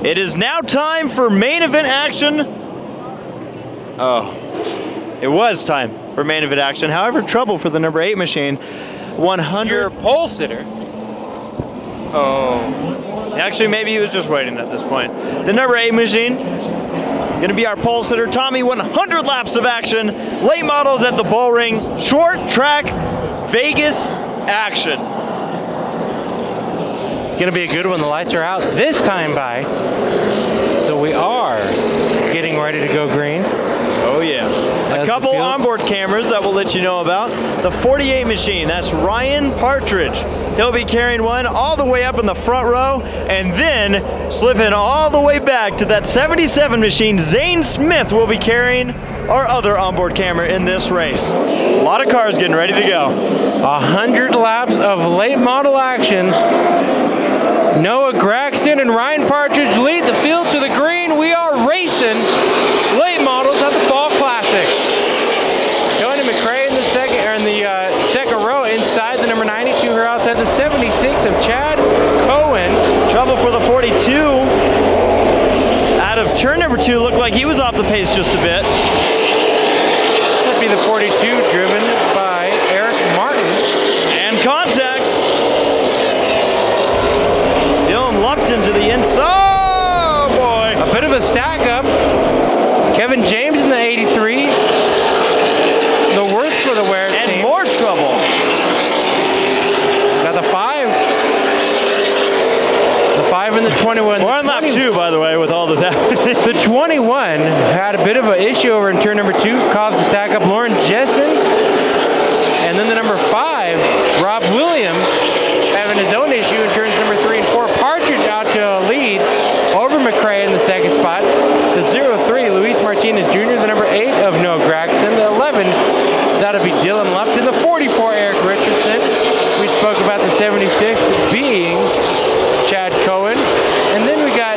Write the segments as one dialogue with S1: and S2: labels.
S1: It is now time for main event action. Oh, it was time for main event action. However, trouble for the number 8 machine. 100.
S2: Your pole sitter.
S1: Oh, actually, maybe he was just waiting at this point. The number 8 machine, gonna be our pole sitter. Tommy, 100 laps of action. Late models at the Bullring. Short track, Vegas action.
S2: It's gonna be a good one. The lights are out this time by. So we are getting ready to go green.
S1: Oh yeah. A couple onboard cameras that we'll let you know about. The 48 machine, that's Ryan Partridge. He'll be carrying one all the way up in the front row and then slipping all the way back to that 77 machine. Zane Smith will be carrying our other onboard camera in this race. A lot of cars getting ready to go.
S2: 100 laps of late model action. Noah Graxton and Ryan Partridge lead the field to the green. We are racing late models at the Fall Classic. Tony McRae in the second row inside the number 92 here outside the 76 of Chad Cohen.
S1: Trouble for the 42. Out of turn number 2, looked like he was off the pace just a bit.
S2: That'd be the 42 driven by Eric Martin.
S1: And contact. Lupton to the inside. Oh boy.
S2: A bit of a stack up. Kevin James in the 83. The worst for the Ware team.
S1: And more trouble.
S2: Got the 5. The 5 and the 21.
S1: We're on lap 2, by the way, with all this happening.
S2: The 21 had a bit of an issue over in turn number 2. Caused the stack up Lauren Jessen. And then the number 5, Rob Williams, having his own issue in turns number 3 and 4. Partridge out to a lead over McRae in the second spot. The 03, Luis Martinez Jr., the number 8 of Noah Graxton. The 11, that'll be Dylan Lupton. The 44, Eric Richardson. We spoke about the 76 being Chad Cohen. And then we got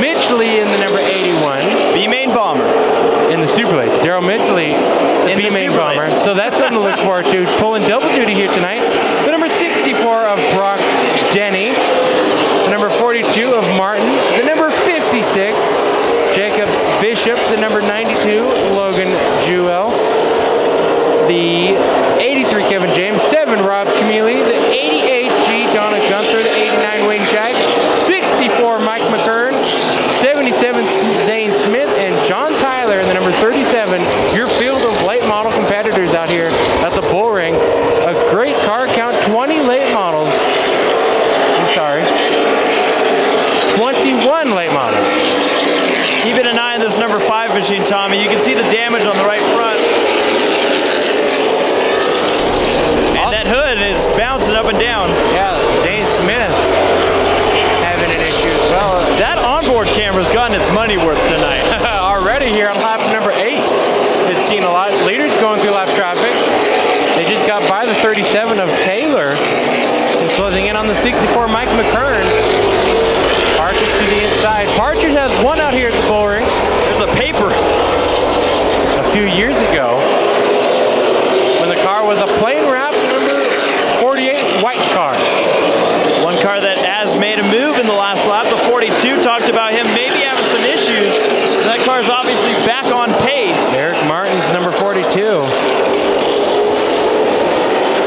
S2: Mitch Lee in the number 81.
S1: B-Main Bomber.
S2: In the Super Lates. Daryl Mitch Lee, the B-Main Bomber. So that's something to look forward to. Pulling double duty here tonight. The number 64 of Brock Denny. The number 42 of Martin. The number 56, Jacob Bishop. The number 92, Logan Jewell. The 83, Kevin James. 7, Rob Camille. The 88, G. Donna Gunther. The 89, Wayne Jag. 64, Mike McKern. 77, Zane Smith. And John Tyler in the number 37. Your field of late model competitors out here at the Bullring. A great car count, 20 late models. I'm sorry. 21 late models.
S1: Keeping an eye on this number 5 machine, Tommy. You can see the damage on the right front. And that hood is bouncing up and down.
S2: Yeah, Zane Smith having an issue as well.
S1: That onboard camera's gotten its money worth tonight.
S2: Already here on lap number 8. It's seen a lot. Leaders going through lap traffic. They just got by the 37 of Taylor. And closing in on the 64, Mike McKern. Partridge to the inside. Partridge has one out here at the Bullring.
S1: There's a paper.
S2: A few years ago, when the car was a plain wrap number 48 white car.
S1: One car that has made a move in the last lap. The 42 talked about him maybe having some issues. That car's obviously back on pace.
S2: Eric Martin's number 42.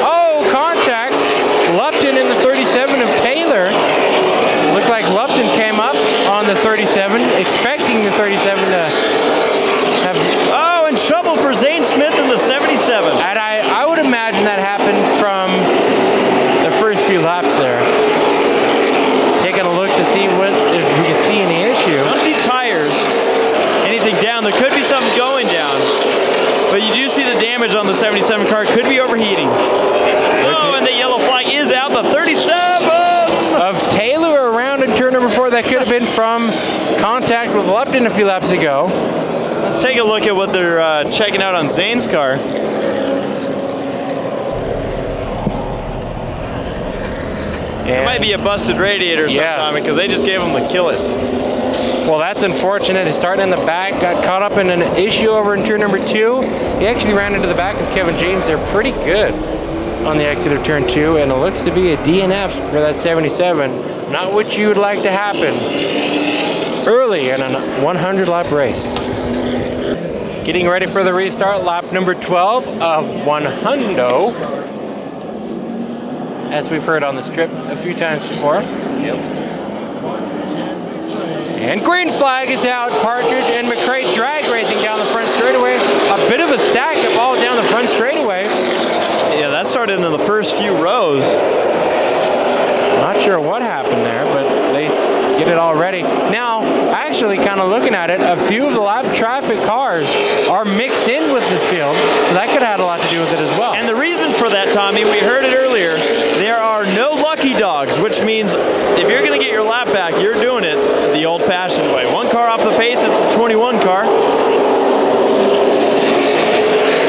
S2: Oh, contact. Lupton in the 37 of Taylor. Looked like Lupton came up on the 37, expecting the 37 to have...
S1: Oh, and trouble for Zane Smith in the 77.
S2: And I would imagine that happened from the first few laps there. Taking a look to see if we can see any issue.
S1: I don't see tires, anything down. There could be something going down. But you do see the damage on the 77 car. Could be overheating. Oh, and the yellow flag is out. The 37
S2: of Taylor around in turn number 4. That could have been from contact with Lupton a few laps ago.
S1: Let's take a look at what they're checking out on Zane's car. It might be a busted radiator sometime because they just gave him the kill it.
S2: Well, that's unfortunate. He's starting in the back, got caught up in an issue over in turn number 2. He actually ran into the back of Kevin James. They're pretty good on the exit of turn 2, and it looks to be a DNF for that 77. Not what you would like to happen. early in a 100 lap race. Getting ready for the restart, lap number 12 of 100. As we've heard on this trip a few times before. Yep. And green flag is out. Partridge and McRae drag racing down the front straightaway. A bit of a stack of all down the front straightaway.
S1: Yeah, that started in the first few rows.
S2: Not sure what happened there, but they get it all ready. Now, actually kind of looking at it, a few of the lap traffic cars are mixed in with this field, so that could have had a lot to do with it as well.
S1: And the reason for that, Tommy, we heard it earlier, there are no lucky dogs, which means if you're going to get your lap back, you're doing it the old-fashioned way. One car off the pace, it's the 21 car.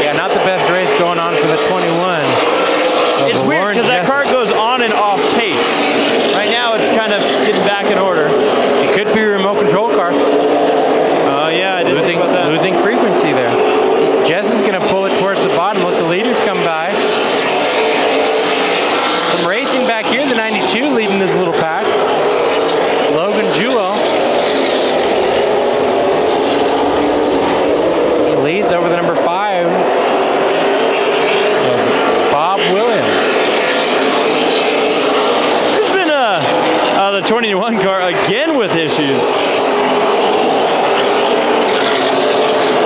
S2: Yeah, not the best race going on for the 21.
S1: It's weird because that car goes on and off pace. Right now it's kind of getting back in order.
S2: It could be a remote control car.
S1: Oh yeah, I didn't think about that.
S2: Losing frequency there. Jessen's going to pull it towards the bottom, let the leaders come by. Some racing back here, the 92 leading this little pack. Logan Jewell. He leads over the number 5. Bob Williams.
S1: There's been the 21 car again with issues.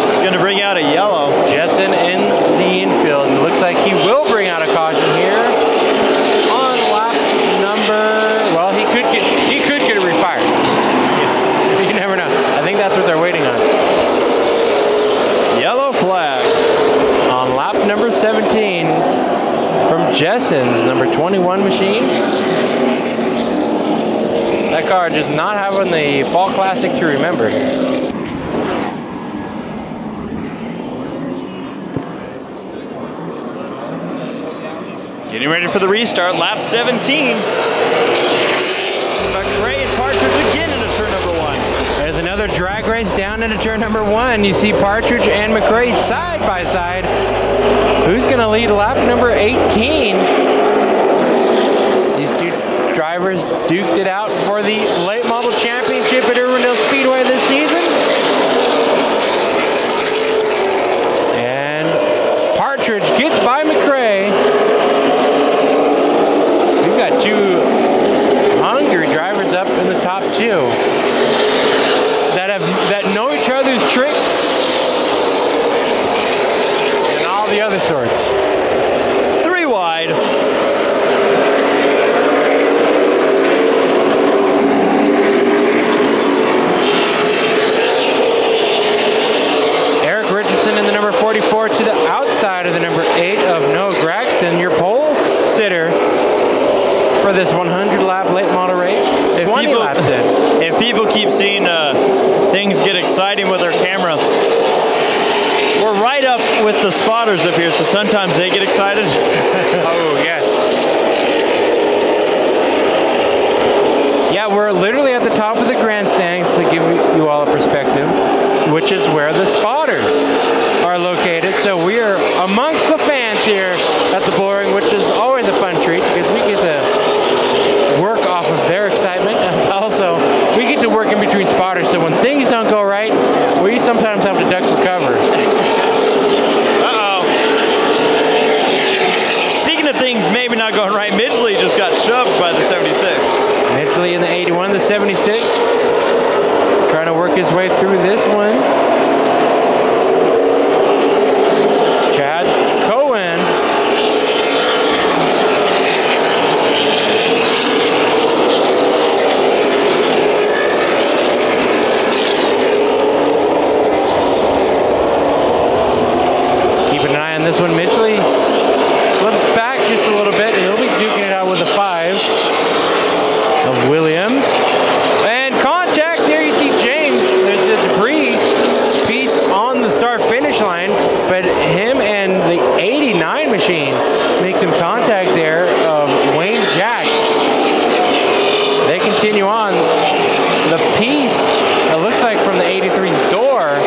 S1: It's going to bring out a yellow.
S2: Jessen in the infield. It looks like he will bring out a caution here on lap number. Well, he could get it refired. You never know. I think that's what they're waiting on.
S1: Yellow flag
S2: on lap number 17 from Jessen's number 21 machine. That car just not having the Fall Classic to remember here.
S1: Getting ready for the restart, lap 17. McRae and Partridge again into turn number 1.
S2: There's another drag race down into turn number 1. You see Partridge and McRae side by side. Who's going to lead lap number 18? These two drivers duked it out for the late model championship at Irwindale Speedway this season. And Partridge gets by McRae. We've got two hungry drivers up in the top 2 that know each other's tricks and all the other sorts.
S1: 3 wide.
S2: Eric Richardson in the number 44 to the outside of the number 8 of Noah Graxton, your pole sitter for this 100 lap late model race.
S1: If people keep seeing things get exciting with our camera, we're right up with the spotters up here, so sometimes they get excited.
S2: Oh, yes. Yeah, we're literally at the top of the grandstand to give you all a perspective, which is where the spotters are located. So we are amongst the fans here at the Bullring, which is always a fun treat because we get to work off of their excitement. And also, we get to work in between spotters, so when things don't go right, we sometimes have to duck for cover.
S1: Uh-oh. Speaking of things maybe not going right, Midgley just got shoved by the 76.
S2: Midgley in the 81, the 76. Trying to work his way through this one. Chad Cohen. Keeping an eye on this one. Midgley slips back just a little bit, and he'll be duking it out with a 5 of Williams. And contact there, you see James. There's a debris piece on the start finish line, but him and the 89 machine make some contact there of Wayne Jack. They continue on. The piece that looks like from the 83's door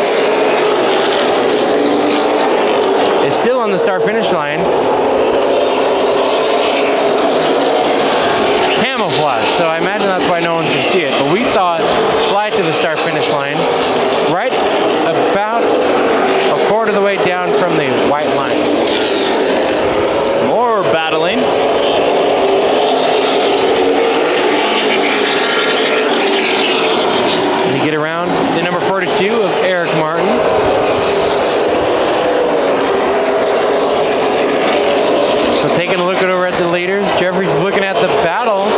S2: is still on the start finish line. Camouflage, so I imagine that's why no one can see it. But we saw it fly to the start finish line, right about a quarter of the way down from the white line.
S1: More battling.
S2: They get around the number 42 of Eric Martin. So taking a look over at the leaders, Jeffrey's looking at the battle.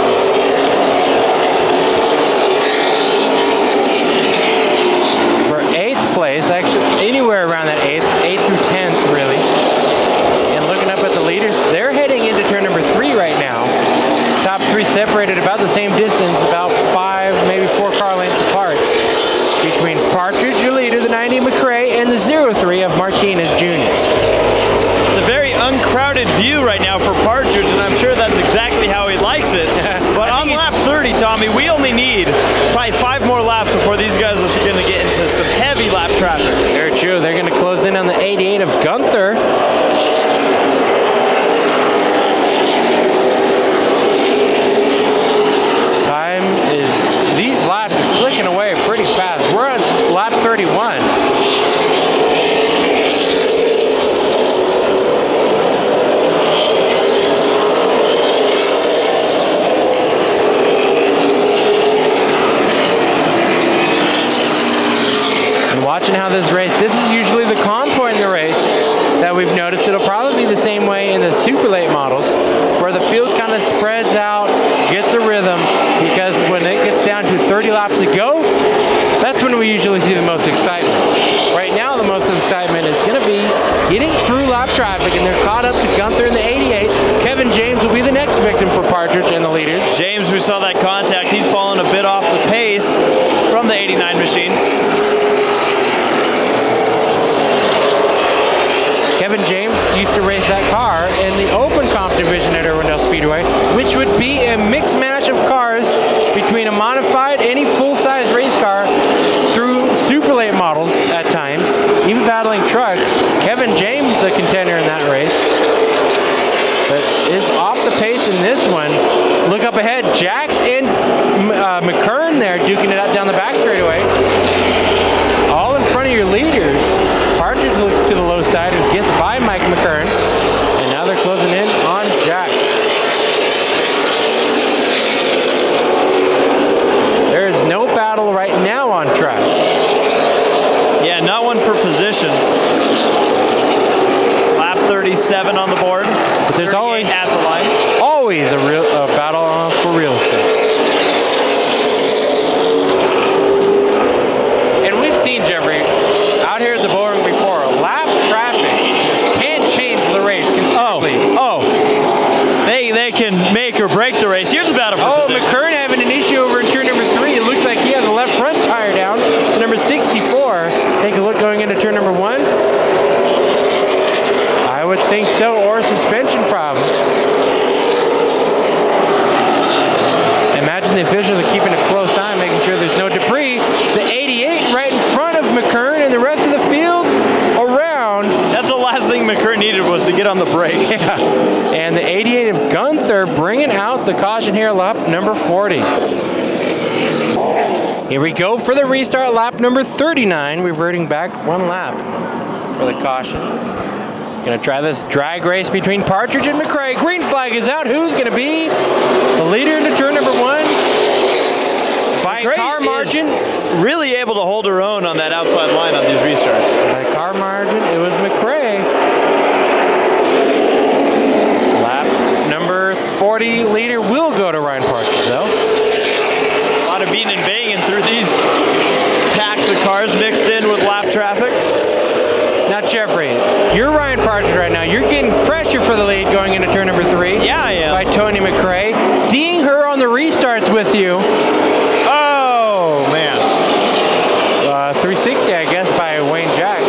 S2: For 8th place, actually anywhere around that 8th through 10th really. And looking up at the leaders, they're heading into turn number 3 right now. Top 3 separated about the same distance, about 5, maybe 4 car lengths apart. Between Partridge, your leader, the 90 McRae, and the 03 of Martinez Jr.
S1: It's a very uncrowded view right now for Partridge, and I'm sure that's exactly how he likes it. But on lap 30, Tommy, we only need probably 5 more laps before these guys are going to get into some heavy lap traffic.
S2: Very true. They're going to close in on the 88 of Gunther. Time is, these laps are clicking away pretty fast. We're on lap 31. Watching how this race, this is usually the calm point in the race that we've noticed. It'll probably be the same way in the super late models, where the field kind of spreads out, gets a rhythm, because when it gets down to 30 laps to go, that's when we usually see the most excitement. Right now, the most excitement is going to be getting through lap traffic, and they're caught up to Gunther in the 88. Kevin James will be the next victim for Partridge and the leaders.
S1: James, we saw that contact. He's fallen a bit off the pace from the 89 machine.
S2: Kevin James used to race that car in the open comp division at Irwindale Speedway, which would be a mixed match of cars between a modified, any full-size race car through super late models at times, even battling trucks. Kevin James, a contender in that race, but is off the pace in this one. Look up ahead, Jax and McKern there duking it out down the back straightaway. All in front of your leaders. Partridge looks to the low side and gets by Mike McKern. And now they're closing in on Jack. There is no battle right now on track.
S1: Yeah, not one for position. Lap 37 on the board.
S2: But there's always
S1: at the line.
S2: Always a battle for real estate. And we've seen, Jeffrey, out here at the Bullring before, lap traffic can change the race considerably.
S1: Oh, they can make or break the race. Here's a battle for position.
S2: McKern having an issue over in turn number 3. It looks like he has the left front tire down. Number 64. Take a look going into turn number 1. I would think so, or a suspension problem. Imagine the officials are keeping a close eye, making sure there's no debris. The 88 right in front of McKern, and the rest of the field around.
S1: That's the last thing McKern needed, was to get on the brakes.
S2: Yeah, and the 88 of Gunther bringing out the caution here, lap number 40. Here we go for the restart, lap number 39, reverting back 1 lap for the cautions. Gonna try this drag race between Partridge and McRae. Green flag is out. Who's gonna be the leader into turn number 1? By car margin.
S1: Really able to hold her own on that outside line on these restarts.
S2: By car margin, it was McRae. Lap number 40 leader will go to Ryan Partridge, though.
S1: A lot of beating and banging through these packs of cars mixed in with lap traffic.
S2: Now, Jeffrey, you're Ryan Partridge right now. You're getting pressure for the lead going into turn number 3.
S1: Yeah, I am.
S2: By Tony McRae. Seeing her on the restarts with you.
S1: Oh, man.
S2: 360, I guess, by Wayne Jacks.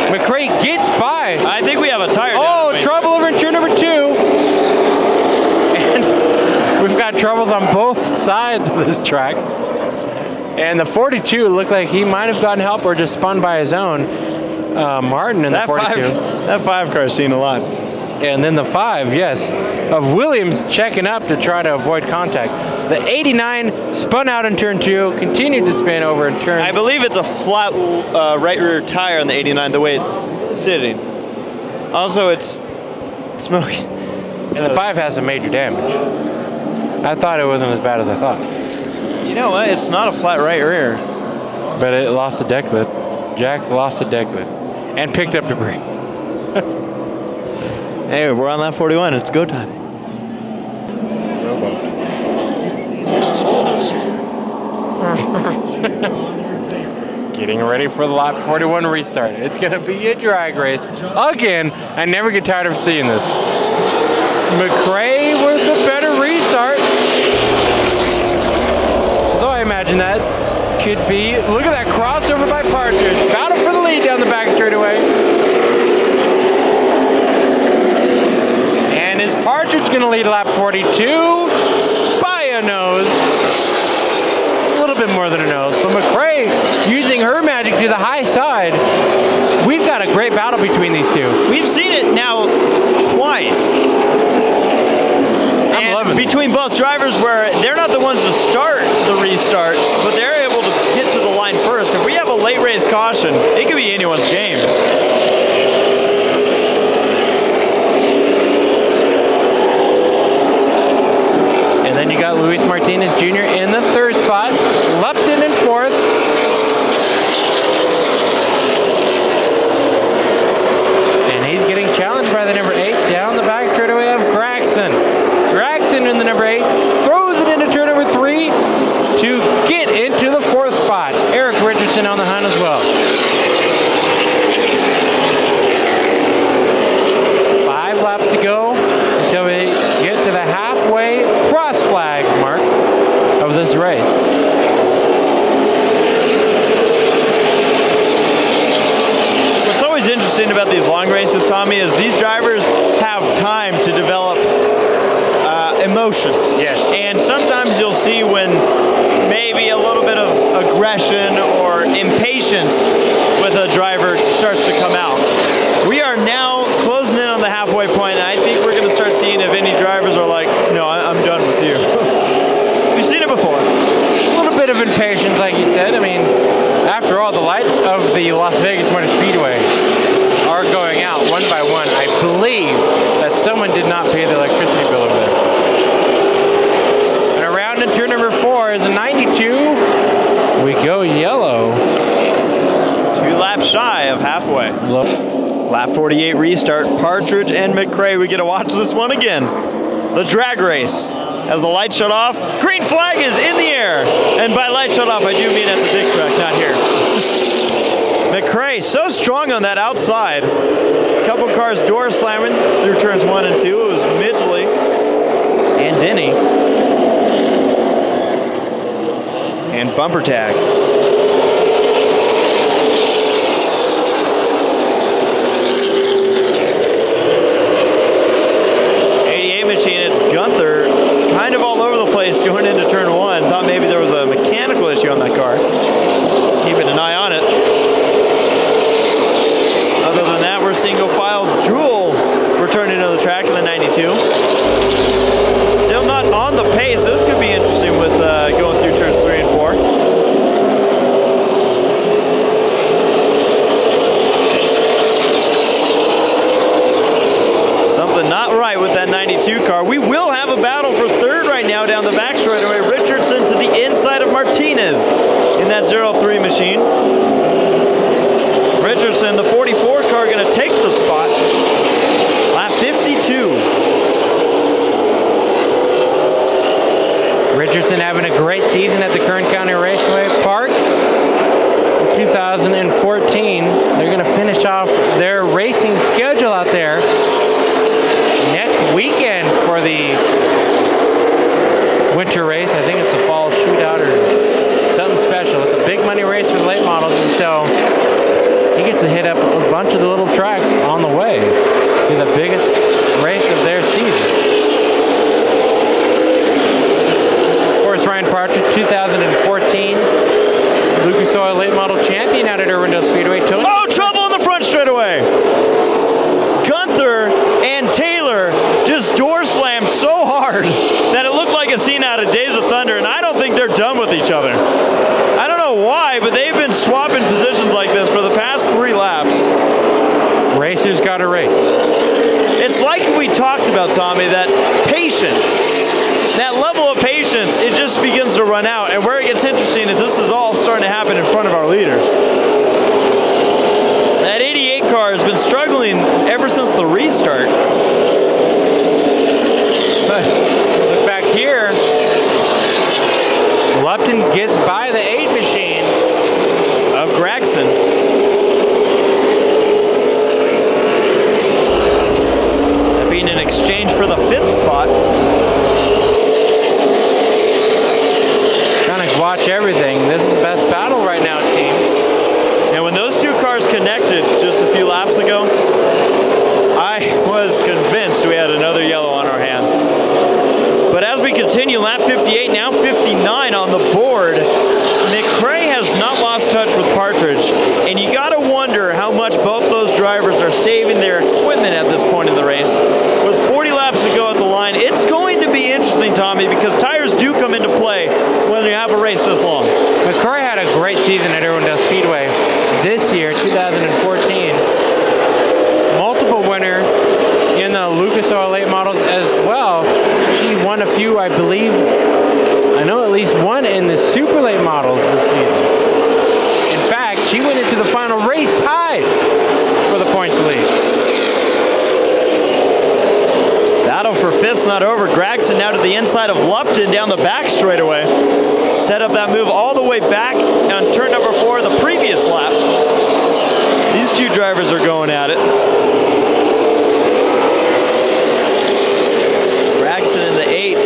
S2: McRae gets by.
S1: I think we have a tire down.
S2: Oh, trouble over in turn number 2. And we've got troubles on both sides of this track. And the 42 looked like he might have gotten help or just spun by his own. Martin in the 42.
S1: That 5 car's seen a lot.
S2: and then the 5, yes, of Williams checking up to try to avoid contact. The 89 spun out in turn 2, continued to spin over in turn.
S1: I believe it's a flat right rear tire on the 89, the way it's sitting. Also, it's smoking.
S2: And the 5 has some major damage. I thought it wasn't as bad as I thought.
S1: You know what? It's not a flat right rear.
S2: But it lost a deck lid. Jack lost a deck lid. And picked up debris.
S1: Hey, we're on lap 41. It's go time.
S2: Rowboat. Getting ready for the lap 41 restart. It's going to be a drag race. Again, I never get tired of seeing this. McRae with a better restart. Though I imagine that could be, look at that crossover by Partridge. Battle for the lead down the back straightaway. And is Partridge going to lead lap 42? By a nose. A little bit more than a nose. But McRae using her magic to the high side. We've got a great battle between these two.
S1: We've seen it now twice. And between both drivers where they're not the ones to start the restart, but they're able to get to the line first. If we have a late race caution, it could be anyone's game.
S2: And then you got Luis Martinez Jr. in the 3rd spot, Lupton in 4th. And he's getting challenged by the number 8 down the back straightaway of Gregson. Gregson in the number 8 throws it into turn number 3 to get into the 4th spot. Eric Richardson on the hunt as well. 5 laps to go until we get to the halfway cross flags mark of this race.
S1: What's always interesting about these long races, Tommy, is these drivers have time to develop emotions.
S2: Yes.
S1: And sometimes you'll see when maybe a little bit of aggression or impatience with a driver starts to come out. We are now closing in on the halfway point, and I think we're going to start seeing if any drivers are like, no, I'm done with you. We've seen it before.
S2: A little bit of impatience, like you said. I mean, after all, the lights of the Las Vegas Motor Speedway are going out one by one. I believe that someone did not pay the electricity bill over there. And around in turn number 4 is a 92. We go yellow.
S1: 2 laps shy of halfway. Lap 48 restart. Partridge and McRae. We get to watch this one again. The drag race. As the lights shut off, green flag is in the air. And by light shut off, I do mean at the dick track, not here. McRae so strong on that outside. A couple cars door slamming through turns 1 and 2. It was Midgley and Denny. And bumper tag. 88 machine, it's Gunther. Kind of all over the place going into turn 1. Thought maybe there was a mechanical issue on that car. Keeping an eye on it. Other than that, we're single file Jewel returning to the track in the 92. Still not on the pace. This could be interesting with going through turns 3 and 4. Something not right with that 92 car. We will have a battle for 3rd right now down the back straightaway. Richardson to the inside of Martinez in that 03 machine. Richardson, the 44 car, going to take the spot. Lap 52.
S2: Richardson having a great season at the Kern County Raceway Park. In 2014, they're going to finish off their racing schedule out there next weekend for the winter race. I think it's a fall shootout or something special. It's a big money race for the late models, and so he gets to hit up a bunch of the little tracks on the way to the biggest race of their season. Of course, Ryan Partridge, 2014 Lucas Oil late model champion out at Irwindale Speedway.
S1: Oh, trouble in the front straightaway. Gunther and Taylor why, but they've been swapping positions like this for the past 3 laps.
S2: Racers got to race.
S1: It's like we talked about, Tommy, that patience, that level of patience, it just begins to run out. And where it gets interesting is this is all starting to happen in front of our leaders. That 88 car has been struggling ever since the restart.
S2: But look back here. Lupton gets by the 8 machine
S1: of Gregson. That being in exchange for the 5th spot.
S2: Trying to watch everything. This is the best battle right now, it seems.
S1: And when those 2 cars connected just a few laps ago, I was convinced we had another yellow on our hands. But as we continue, lap 58, now 59 on the board, McRae has not lost touch with Partridge. And you got to wonder how much both those drivers are saving their equipment at this point in the race. With 40 laps to go at the line, it's going to be interesting, Tommy, because tires do come into play when you have a race this long.
S2: McRae had a great season at Irwindale Speedway this year, 2014. Multiple winner in the Lucas Oil late models as well. She won a few, I believe, I know at least one in the super late models this season. In fact, she went into the final race tied for the points lead.
S1: Battle for 5th's not over. Gregson now to the inside of Lupton down the back straightaway. Set up that move all the way back on turn number 4 of the previous lap. These 2 drivers are going at it. Gregson in the 8,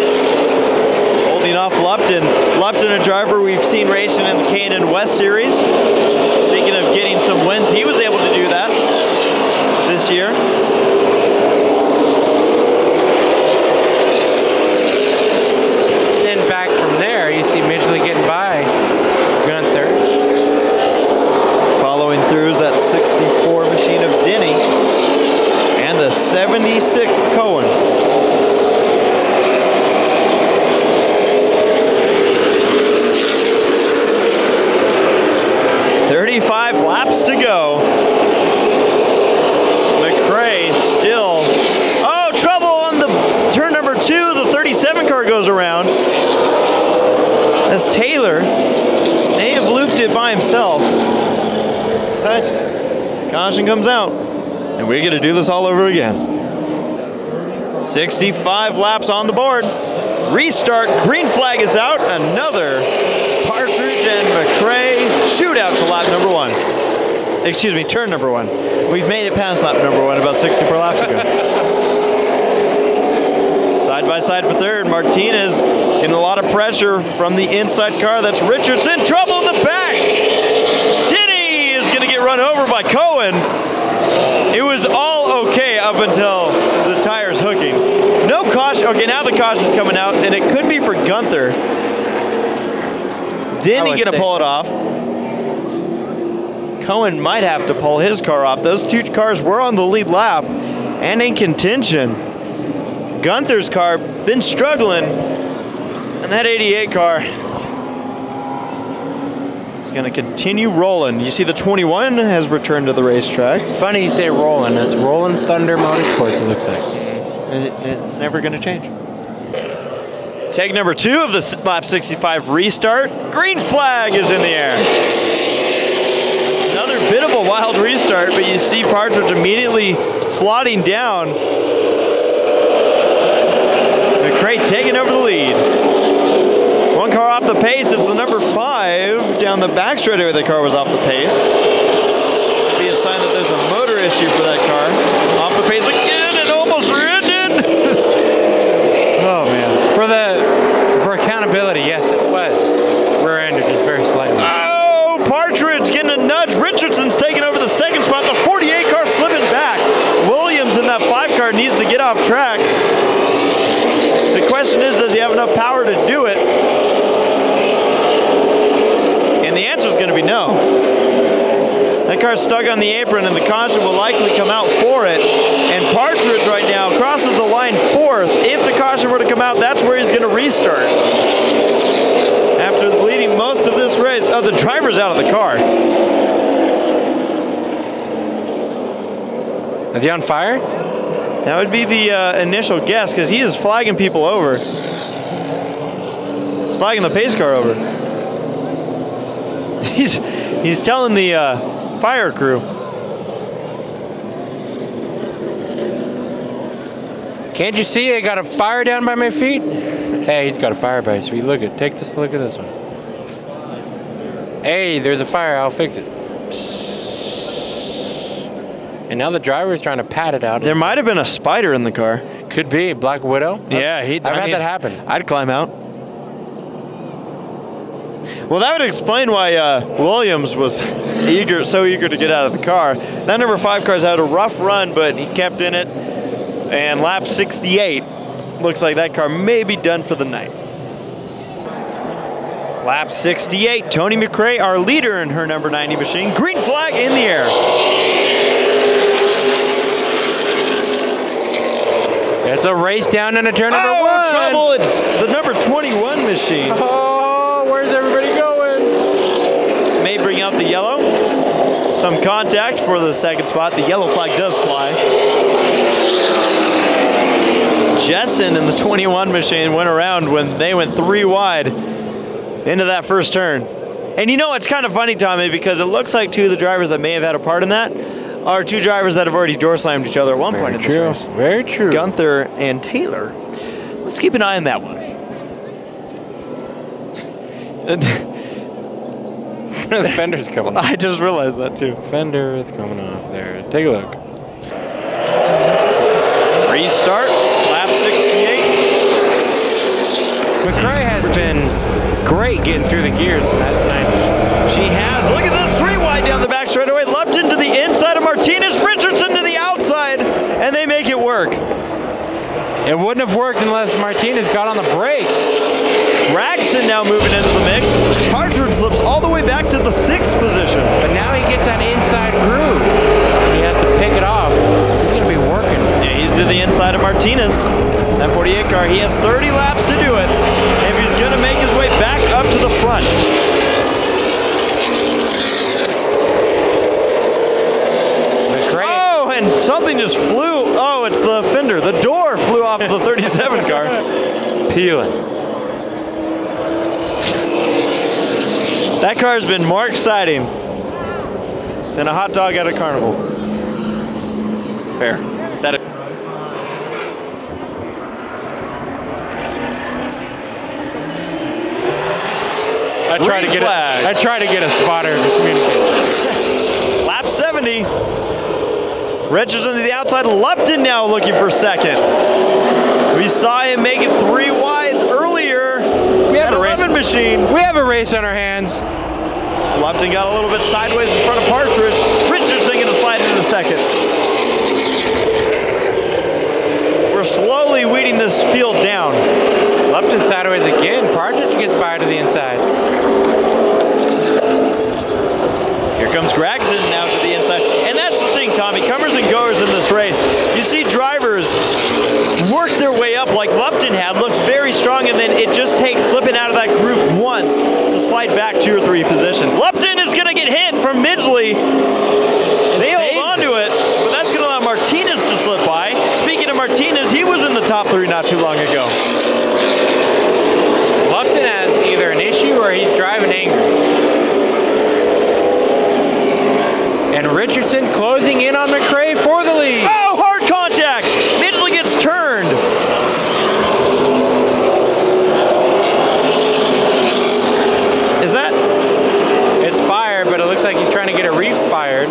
S1: holding off Lupton. Lupton, a driver we've seen racing in the K&N West Series. Speaking of getting some wins, he was able to do that this year.
S2: Then back from there, you see Midgley getting by Gunther.
S1: Following through is that 64 machine of Denny and the 76 of Cohen. 35 laps to go. McRae still. Oh, trouble on the turn number 2. The 37 car goes around. As Taylor may have looped it by himself. But caution comes out. And we're going to do this all over again. 65 laps on the board. Restart. Green flag is out. Another Partridge and McRae shootout to lap number 1. Excuse me, turn number 1. We've made it past lap number 1 about 64 laps ago. Side by side for 3rd. Martinez getting a lot of pressure from the inside car. That's Richardson. Trouble in the back. Denny is going to get run over by Cohen. It was all okay up until the tires hooking. No caution. Okay, now the caution's coming out, and it could be for Gunther. Denny going to pull it off. Cohen might have to pull his car off. Those 2 cars were on the lead lap and in contention. Gunther's car been struggling, and that 88 car is going to continue rolling. You see the 21 has returned to the racetrack.
S2: Funny you say rolling. It's Rolling Thunder Motorsports, it looks like.
S1: It's never going to change. Take number 2 of the lap 65 restart. Green flag is in the air. Another bit of a wild restart, but you see Partridge immediately slotting down. McRae taking over the lead. 1 car off the pace. It's the number 5 down the back straightaway. The car was off the pace. Could be a sign that there's a motor issue for that car. Off the pace again and almost rear-ended. Oh man.
S2: For accountability, yes, it was rear-ended just very slightly.
S1: Oh, Partridge getting a nudge. Richardson's taking over the 2nd spot. The 48 car slipping back. Williams in that 5 car needs to get off track. The question is, does he have enough power to do it? And the answer is going to be no. That car's stuck on the apron, and the caution will likely come out for it. And Partridge right now crosses the line 4th. If the caution were to come out, that's where he's going to restart. After after leading most of this race. Oh, the driver's out of the car.
S2: Is he on fire?
S1: That would be the initial guess, because he is flagging people over. He's flagging the pace car over. He's telling the fire crew.
S2: Can't you see I got a fire down by my feet? Hey, he's got a fire by his feet. Look at, take this look at this one. Hey, there's a fire, I'll fix it. And now the driver is trying to pat it out.
S1: There might have been a spider in the car.
S2: Could be, Black Widow.
S1: Yeah,
S2: I've had that happen.
S1: I'd climb out. Well, that would explain why Williams was so eager to get out of the car. That number 5 car's had a rough run, but he kept in it. And lap 68, looks like that car may be done for the night. Lap 68, Tony McRae, our leader in her number 90 machine. Green flag in the air.
S2: It's a race down into turn number 1.
S1: Trouble, it's the number 21 machine.
S2: Oh, where's everybody going?
S1: This may bring out the yellow. Some contact for the second spot. The yellow flag does fly. Jessen in the 21 machine went around when they went 3 wide into that first turn. And you know, it's kind of funny, Tommy, because it looks like 2 of the drivers that may have had a part in that are 2 drivers that have already door slammed each other at one point in this race.
S2: Very true.
S1: Gunther and Taylor. Let's keep an eye on that one.
S2: The fender's coming off.
S1: I just realized that too.
S2: Fender is coming off there. Take a look.
S1: Restart, lap 68.
S2: McRae has been great getting through the gears tonight.
S1: She has. Look at this, 3 wide down the back straightaway. Lupton to the inside of Martinez, Richardson to the outside, and they make it work.
S2: It wouldn't have worked unless Martinez got on the brake.
S1: Gregson now moving into the mix. Partridge slips all the way back to the 6th position.
S2: But now he gets that inside groove. He has to pick it off. He's going to be working.
S1: Yeah, he's to the inside of Martinez. That 48 car, he has 30 laps to do it if he's going to make his way back up to the front. Oh, and something just flew. Oh, it's the fender. The door flew off of the 37 car.
S2: Peeling.
S1: That car has been more exciting than a hot dog at a carnival. Fair.
S2: I try to get a spotter to communicate.
S1: Lap 70. Richardson to the outside. Lupton now looking for second. We saw him make it 3 wide earlier.
S2: We have
S1: a 11 machine.
S2: We have a race on our hands.
S1: Lupton got a little bit sideways in front of Partridge. Richardson going to slide into second. We're slowly weeding this field down.
S2: Lupton sideways again. Partridge gets by to the inside.
S1: Here comes Gregson now to the inside. And that's the thing, Tommy. Comers and goers in this race. You see drivers work their way up like Lupton had. Looks very strong, and then it just takes slipping out of that groove once to slide back 2 or 3 positions. Lupton is going to get hit from Midgley. They hold on to it, but that's going to allow Martinez to slip by. Speaking of Martinez, he was in the top 3 not too long ago.
S2: Lupton has either an issue or he's driving angry. And Richardson closing in on McRae for the lead.
S1: Oh, hard contact. Midgley gets turned. Is that?
S2: It's fired, but it looks like he's trying to get it re-fired.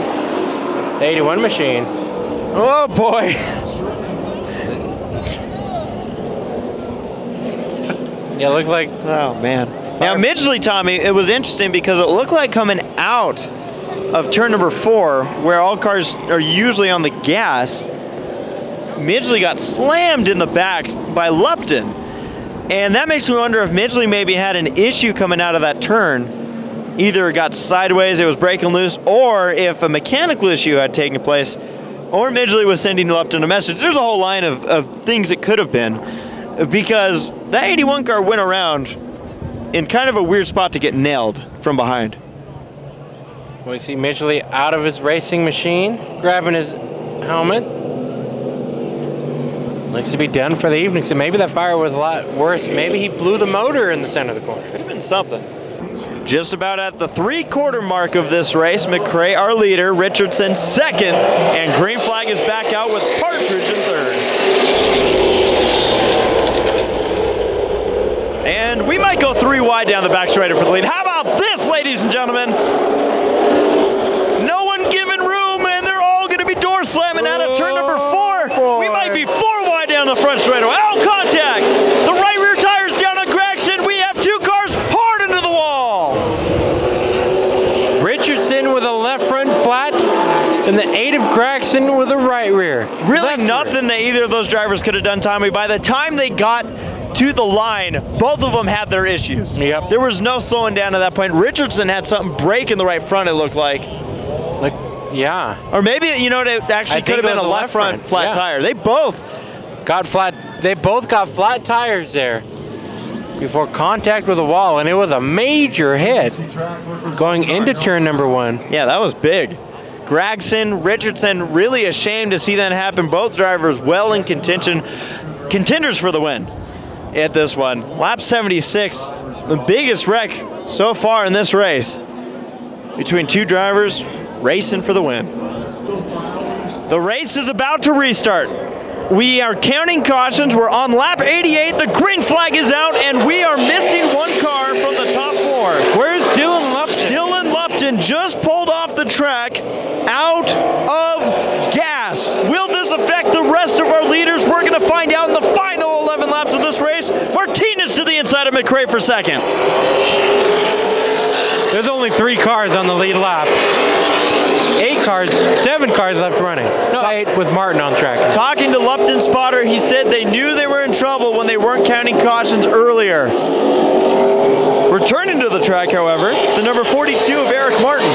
S2: The 81 machine.
S1: Oh, boy.
S2: Yeah, it looked like...
S1: Oh, man. Now, Midgley, Tommy, it was interesting because it looked like coming out of turn number 4, where all cars are usually on the gas, Midgley got slammed in the back by Lupton. And that makes me wonder if Midgley maybe had an issue coming out of that turn. Either it got sideways, it was breaking loose, or if a mechanical issue had taken place, or Midgley was sending Lupton a message. There's a whole line of things it could have been, because that 81 car went around in kind of a weird spot to get nailed from behind.
S2: We see Midgley out of his racing machine, grabbing his helmet. Looks to be done for the evening, so maybe that fire was a lot worse. Maybe he blew the motor in the center of the corner.
S1: Could have been something. Just about at the 3/4 mark of this race, McCray, our leader, Richardson second, and green flag is back out with Partridge in third. And we might go 3 wide down the back strider for the lead. How about this, ladies and gentlemen? No one giving room, and they're all going to be door slamming out of turn number 4. We might be 4 wide down the front straightaway. Out contact. The right rear tire's down on Gregson. We have 2 cars hard into the wall.
S2: Richardson with a left front flat, and the 8 of Gregson with a right rear.
S1: Really
S2: left
S1: nothing that either of those drivers could have done, Tommy. By the time they got to the line, both of them had their issues.
S2: Yep.
S1: There was no slowing down at that point. Richardson had something break in the right front, it looked like.
S2: Yeah.
S1: Or maybe, you know, it actually could have been a left front flat tire. They both
S2: got flat. They both got flat tires there before contact with the wall, and it was a major hit going into turn number 1.
S1: Yeah, that was big. Gregson, Richardson, really ashamed to see that happen. Both drivers well in contention, contenders for the win at this one. Lap 76, the biggest wreck so far in this race between 2 drivers racing for the win. The race is about to restart. We are counting cautions. We're on lap 88. The green flag is out, and we are missing 1 car from the top 4.
S2: Where's Dylan Lupton?
S1: Dylan Lupton just pulled off the track out of gas. Will this affect the rest of our leaders? We're going to find out in the final 11 laps of this race. Martinez to the inside of McCray for second.
S2: There's only 3 cars on the lead lap. 7 cars left running. No, 8 with Martin on track.
S1: Talking to Lupton's spotter, he said they knew they were in trouble when they weren't counting cautions earlier. Returning to the track, however, the number 42 of Eric Martin.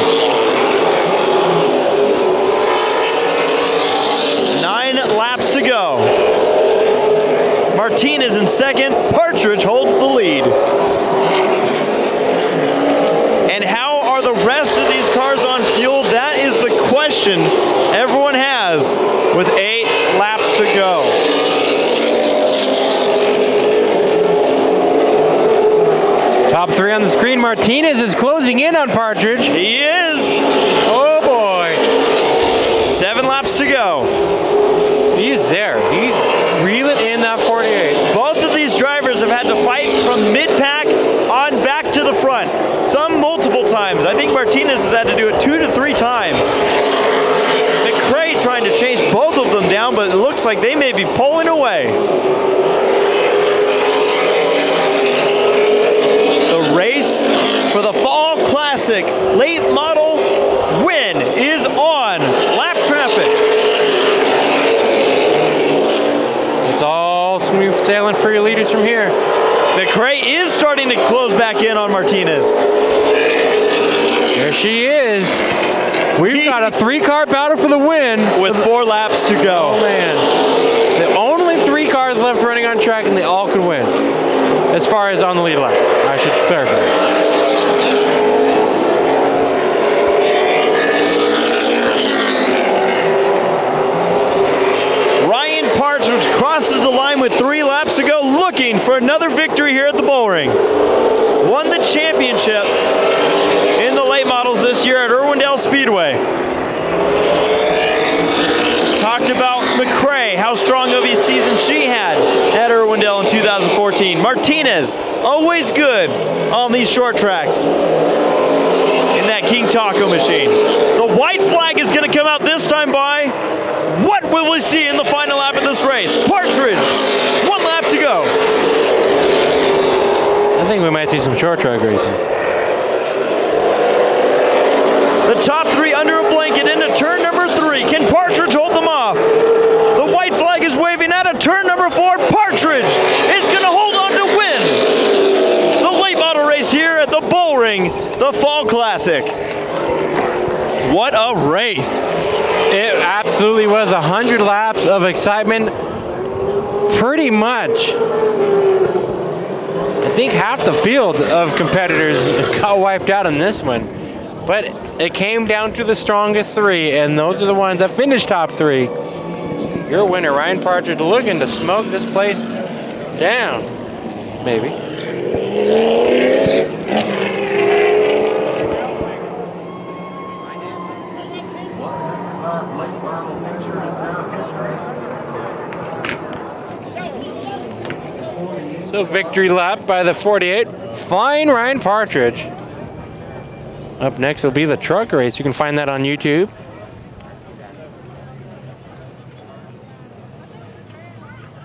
S1: 9 laps to go. Martinez in second. Partridge holds the lead. And how are the rest of these cars on fuel? That is the question everyone has with 8 laps to go.
S2: Top 3 on the screen. Martinez is closing in on Partridge.
S1: He is.
S2: Oh boy.
S1: 7 laps to go.
S2: He's there. He's reeling in that 48.
S1: Both of these drivers have had to fight from mid-pack on back to the front. Some multiple times. I think Martinez has had to do it 2 to 3 times. McCray trying to chase both of them down, but it looks like they may be pulling away. The race for the Fall Classic late model win is on lap traffic.
S2: It's all smooth sailing for your leaders from here.
S1: McCray is starting to close back in on Martinez.
S2: There she is. We've got a 3-car battle for the win.
S1: With 4 laps to go.
S2: Oh man. The only 3 cars left running on track, and they all could win. As far as on the lead lap, I should clarify.
S1: Ryan Partridge crosses the line with 3 laps to go, looking for another victory here at the Bullring. Won the championship in the late models this year at Irwindale Speedway. Talked about McCray, how strong of a season she had at Irwindale in 2014. Martinez, always good on these short tracks in that King Taco machine. The white flag is going to come out this time by. What will we see in the final lap of this race? Partridge, 1 lap to go.
S2: I think we might see some short track racing.
S1: The top 3 under a blanket into turn number 3. Can Partridge hold them off? The white flag is waving out of turn number 4. Partridge is going to hold on to win the late model race here at the Bullring, the Fall Classic. What a race.
S2: It absolutely was 100 laps of excitement. Pretty much. I think half the field of competitors got wiped out in this one. But it came down to the strongest 3, and those are the ones that finished top 3. Your winner, Ryan Partridge, looking to smoke this place down. Maybe. So victory lap by the 48. Flying Ryan Partridge. Up next will be the truck race. You can find that on YouTube.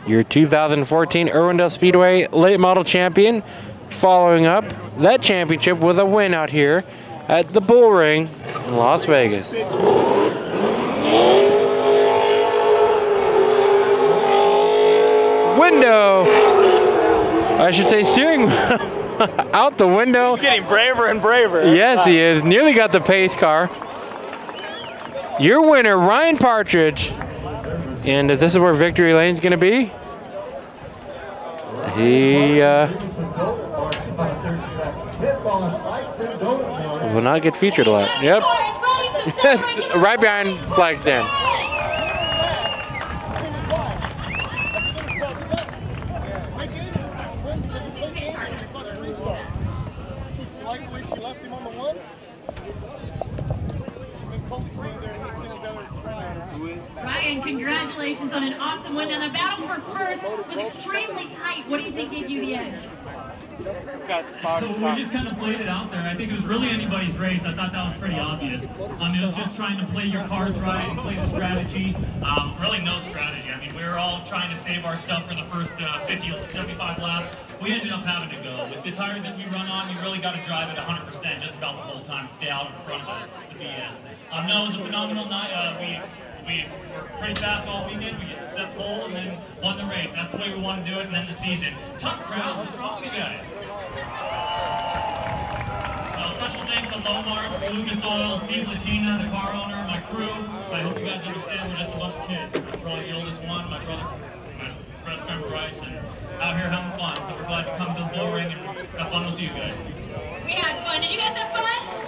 S2: Your 2014 Irwindale Speedway late model champion, following up that championship with a win out here at the Bullring in Las Vegas. Window, I should say steering out the window.
S1: He's getting braver and braver.
S2: Yes, he is. Nearly got the pace car. Your winner, Ryan Partridge. And this is where victory lane's going to be. He will not get featured a lot. Yep. Right behind flag stand.
S3: Ryan, congratulations on an awesome win. And the battle for first was extremely tight. What do you think gave you the edge?
S4: So we just kind of played it out there. I think it was really anybody's race. I thought that was pretty obvious. It was just trying to play your cards right and play the strategy. Really no strategy. I mean, we were all trying to save our stuff for the first 50, 75 laps. We ended up having to go. With the tire that we run on, you really got to drive it 100% just about the whole time. Stay out in front of the BS. No, it was a phenomenal night. We were pretty fast all weekend. We get set pole and then won the race. That's the way we want to do it, and then the season. Tough crowd. What's wrong with you guys? Special thanks to Lomar, Lucas Oil, Steve Latina, the car owner, my crew. I hope you guys understand we're just a bunch of kids. We're probably the oldest one, my brother, my best friend Bryce, and out here having fun. So we're glad to come to the Bullring and have fun with you guys.
S3: We had fun. Did you guys have fun?